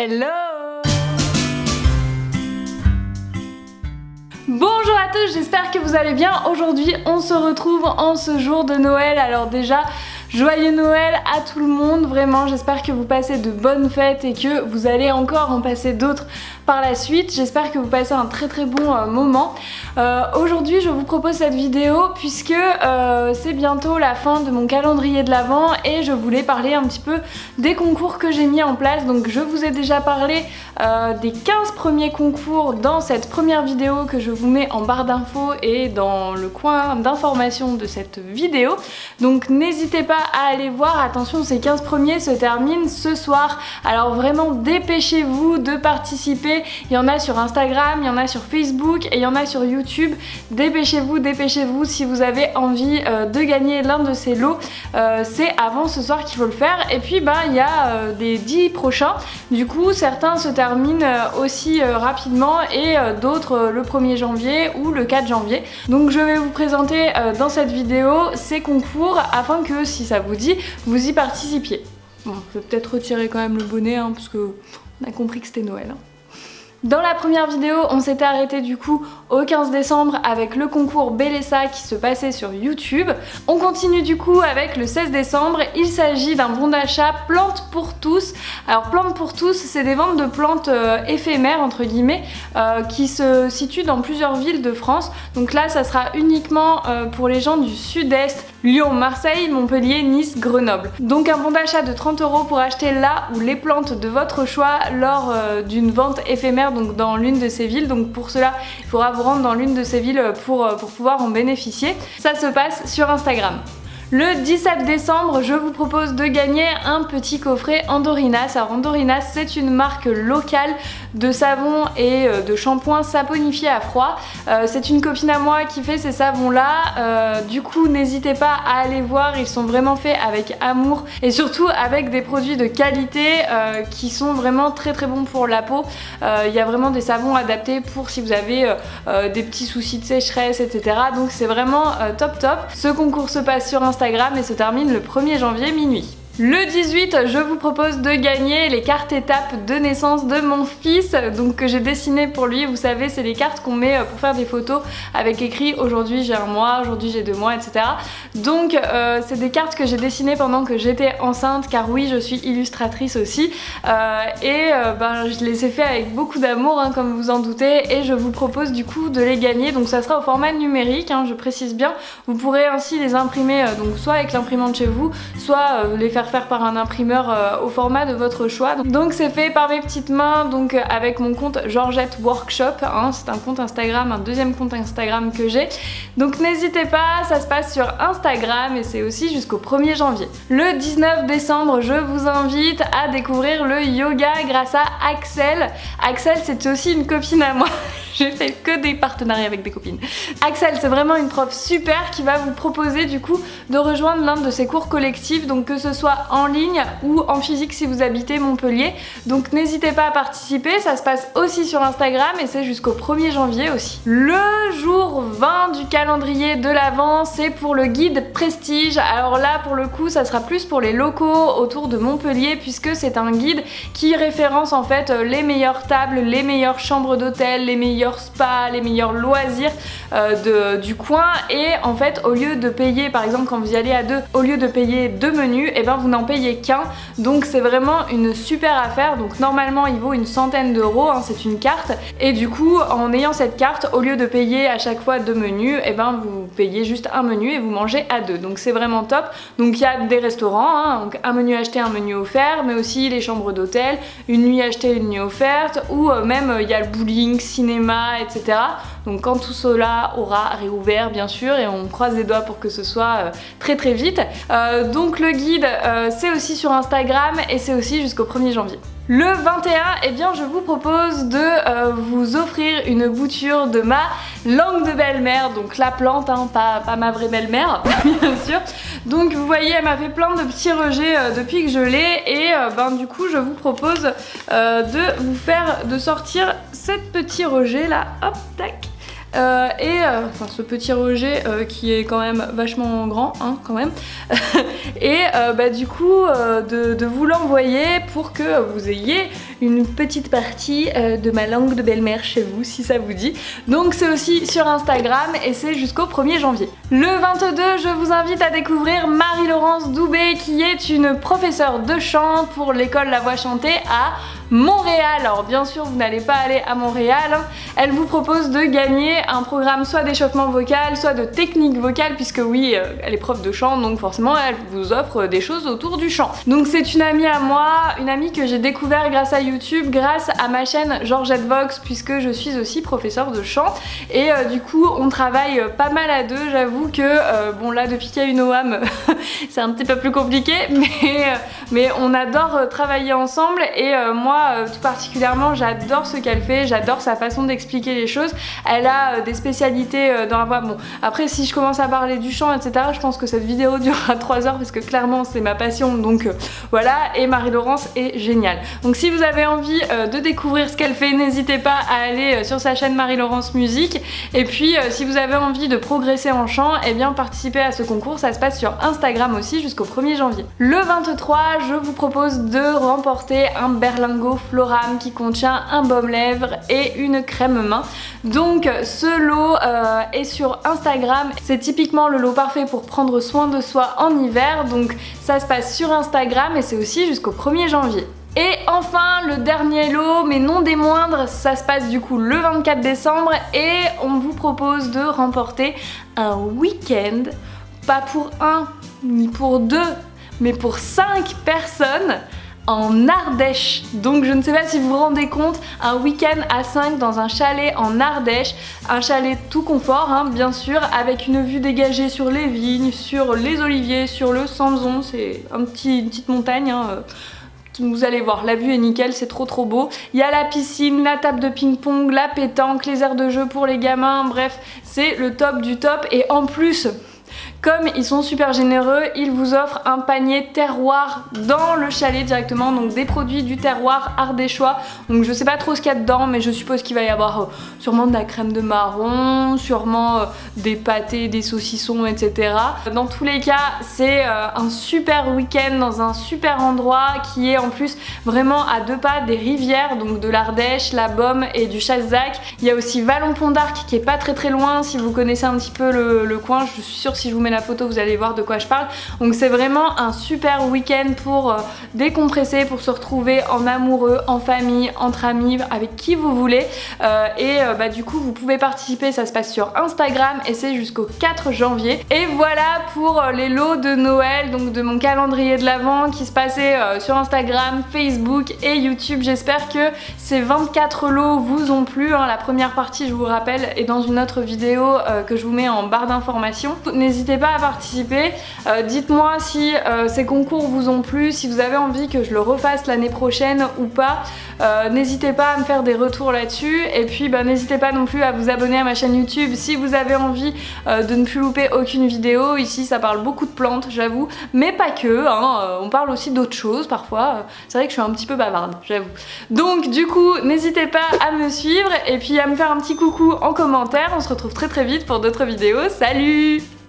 Hello! Bonjour à tous, j'espère que vous allez bien. Aujourd'hui, on se retrouve en ce jour de Noël. Alors déjà, joyeux Noël à tout le monde, vraiment. J'espère que vous passez de bonnes fêtes et que vous allez encore en passer d'autres par la suite. J'espère que vous passez un très bon moment. Aujourd'hui, je vous propose cette vidéo puisque c'est bientôt la fin de mon calendrier de l'Avent et je voulais parler un petit peu des concours que j'ai mis en place. Donc je vous ai déjà parlé des 15 premiers concours dans cette première vidéo que je vous mets en barre d'infos et dans le coin d'information de cette vidéo. Donc n'hésitez pas à aller voir. Attention, ces 15 premiers se terminent ce soir. Alors vraiment, dépêchez-vous de participer. Il y en a sur Instagram, il y en a sur Facebook et il y en a sur YouTube. Dépêchez-vous, dépêchez-vous si vous avez envie de gagner l'un de ces lots. C'est avant ce soir qu'il faut le faire. Et puis il y a des 10 prochains. Du coup, certains se terminent aussi rapidement et d'autres le 1er janvier ou le 4 janvier. Donc je vais vous présenter dans cette vidéo ces concours afin que si ça vous dit, vous y participiez. Bon, je vais peut-être retirer quand même le bonnet parce que on a compris que c'était Noël. Dans la première vidéo, on s'était arrêté du coup au 15 décembre avec le concours Bélessa qui se passait sur YouTube. On continue du coup avec le 16 décembre. Il s'agit d'un bon d'achat plantes pour tous. Alors plantes pour tous, c'est des ventes de plantes éphémères entre guillemets qui se situent dans plusieurs villes de France. Donc là, ça sera uniquement pour les gens du sud-est, Lyon, Marseille, Montpellier, Nice, Grenoble. Donc un bon d'achat de 30 € pour acheter là ou les plantes de votre choix lors d'une vente éphémère, donc dans l'une de ces villes. Donc pour cela, il faudra vous rendre dans l'une de ces villes pour pouvoir en bénéficier. Ça se passe sur Instagram. Le 17 décembre, je vous propose de gagner un petit coffret Andorinas. Alors Andorinas, c'est une marque locale de savon et de shampoing saponifié à froid. C'est une copine à moi qui fait ces savons-là. Du coup, n'hésitez pas à aller voir. Ils sont vraiment faits avec amour et surtout avec des produits de qualité qui sont vraiment très bons pour la peau. Il y a vraiment des savons adaptés pour si vous avez des petits soucis de sécheresse, etc. Donc c'est vraiment top. Ce concours se passe sur Instagram et se termine le 1er janvier minuit. Le 18, je vous propose de gagner les cartes étapes de naissance de mon fils, donc que j'ai dessiné pour lui. Vous savez, c'est les cartes qu'on met pour faire des photos avec écrit aujourd'hui j'ai 1 mois, aujourd'hui j'ai 2 mois, etc. Donc c'est des cartes que j'ai dessinées pendant que j'étais enceinte, car oui, je suis illustratrice aussi. Je les ai fait avec beaucoup d'amour, comme vous en doutez, et je vous propose du coup de les gagner. Donc ça sera au format numérique, je précise bien. Vous pourrez ainsi les imprimer, donc soit avec l'imprimante chez vous, soit les faire par un imprimeur au format de votre choix. Donc c'est fait par mes petites mains, donc avec mon compte Georgette Workshop, c'est un compte Instagram, un deuxième compte Instagram que j'ai. Donc n'hésitez pas, ça se passe sur Instagram et c'est aussi jusqu'au 1er janvier. Le 19 décembre, je vous invite à découvrir le yoga grâce à Axel. Axel, c'est aussi une copine à moi. J'ai fait que des partenariats avec des copines. Axel, c'est vraiment une prof super qui va vous proposer du coup de rejoindre l'un de ses cours collectifs, donc que ce soit en ligne ou en physique si vous habitez Montpellier. Donc n'hésitez pas à participer, ça se passe aussi sur Instagram et c'est jusqu'au 1er janvier aussi. Le jour 20 du calendrier de l'Avent, c'est pour le guide Prestige. Alors là, pour le coup, ça sera plus pour les locaux autour de Montpellier puisque c'est un guide qui référence en fait les meilleures tables, les meilleures chambres d'hôtel, les meilleurs spas, les meilleurs loisirs du coin. Et en fait, au lieu de payer, par exemple quand vous y allez à 2, au lieu de payer 2 menus, et vous n'en payez qu'un. Donc c'est vraiment une super affaire. Donc normalement il vaut une centaine d'euros, c'est une carte. Et du coup, en ayant cette carte, au lieu de payer à chaque fois 2 menus, vous payez juste un menu et vous mangez à 2. Donc c'est vraiment top. Donc il y a des restaurants, donc un menu acheté, un menu offert, mais aussi les chambres d'hôtel, une nuit achetée, une nuit offerte, ou même il y a le bowling, cinéma, etc. Donc quand tout cela aura réouvert bien sûr, et on croise les doigts pour que ce soit très vite. Donc le guide c'est aussi sur Instagram et c'est aussi jusqu'au 1er janvier. Le 21, je vous propose de vous offrir une bouture de ma langue de belle-mère, donc la plante, pas ma vraie belle-mère, bien sûr. Donc vous voyez, elle m'a fait plein de petits rejets depuis que je l'ai, et du coup je vous propose de sortir ce petit rejet là, hop, tac. Enfin ce petit Roger qui est quand même vachement grand, hein, quand même. Et du coup de vous l'envoyer pour que vous ayez une petite partie de ma langue de belle-mère chez vous si ça vous dit. Donc c'est aussi sur Instagram et c'est jusqu'au 1er janvier. Le 22, je vous invite à découvrir Marie-Laurence Doubé qui est une professeure de chant pour l'école La Voix Chantée à Montréal. Alors bien sûr vous n'allez pas aller à Montréal, hein. Elle vous propose de gagner un programme soit d'échauffement vocal, soit de technique vocale, puisque oui, elle est prof de chant, donc forcément elle vous offre des choses autour du chant. Donc c'est une amie à moi, une amie que j'ai découvert grâce à YouTube, grâce à ma chaîne Georgette Vox, puisque je suis aussi professeure de chant. Et du coup on travaille pas mal à deux, j'avoue que bon là depuis qu'il y a eu Noam c'est un petit peu plus compliqué, mais on adore travailler ensemble et moi tout particulièrement j'adore ce qu'elle fait, j'adore sa façon d'expliquer les choses. Elle a des spécialités dans la voix. Bon après si je commence à parler du chant etc, je pense que cette vidéo durera 3 heures parce que clairement c'est ma passion, donc voilà. Et Marie-Laurence est géniale. Donc si vous avez envie de découvrir ce qu'elle fait, n'hésitez pas à aller sur sa chaîne Marie-Laurence Musique. Et puis si vous avez envie de progresser en chant, eh bien participez à ce concours, ça se passe sur Instagram aussi jusqu'au 1er janvier. Le 23, je vous propose de remporter un berlingot Floram qui contient un baume-lèvres et une crème main. Donc ce lot est sur Instagram, c'est typiquement le lot parfait pour prendre soin de soi en hiver, donc ça se passe sur Instagram et c'est aussi jusqu'au 1er janvier. Et enfin le dernier lot, mais non des moindres, ça se passe du coup le 24 décembre et on vous propose de remporter un week-end, pas pour un ni pour deux, mais pour 5 personnes en Ardèche. Donc je ne sais pas si vous vous rendez compte, un week-end à 5 dans un chalet en Ardèche, un chalet tout confort hein, bien sûr, avec une vue dégagée sur les vignes, sur les oliviers, sur le Sanson, c'est une petite montagne hein, vous allez voir, la vue est nickel, c'est trop beau. Il y a la piscine, la table de ping-pong, la pétanque, les aires de jeu pour les gamins, bref, c'est le top du top. Et en plus, comme ils sont super généreux, ils vous offrent un panier terroir dans le chalet directement, donc des produits du terroir ardéchois. Donc je sais pas trop ce qu'il y a dedans, mais je suppose qu'il va y avoir sûrement de la crème de marron, sûrement des pâtés, des saucissons, etc. Dans tous les cas, c'est un super week-end dans un super endroit qui est en plus vraiment à 2 pas des rivières, donc de l'Ardèche, la Beaume et du Chassac. Il y a aussi Vallon-Pont d'Arc qui est pas très loin si vous connaissez un petit peu le coin. Je suis sûre si je vous mets la photo vous allez voir de quoi je parle. Donc c'est vraiment un super week-end pour décompresser, pour se retrouver en amoureux, en famille, entre amis, avec qui vous voulez. Du coup vous pouvez participer, ça se passe sur Instagram et c'est jusqu'au 4 janvier. Et voilà pour les lots de Noël, donc de mon calendrier de l'Avent qui se passait sur Instagram, Facebook et YouTube. J'espère que ces 24 lots vous ont plu hein. La première partie, je vous rappelle, est dans une autre vidéo que je vous mets en barre d'informations. N'hésitez pas à participer, dites-moi si ces concours vous ont plu, si vous avez envie que je le refasse l'année prochaine ou pas. N'hésitez pas à me faire des retours là-dessus et puis n'hésitez pas non plus à vous abonner à ma chaîne YouTube si vous avez envie de ne plus louper aucune vidéo. Ici ça parle beaucoup de plantes j'avoue, mais pas que, hein, on parle aussi d'autres choses parfois. C'est vrai que je suis un petit peu bavarde, j'avoue. Donc du coup n'hésitez pas à me suivre et puis à me faire un petit coucou en commentaire. On se retrouve très vite pour d'autres vidéos. Salut!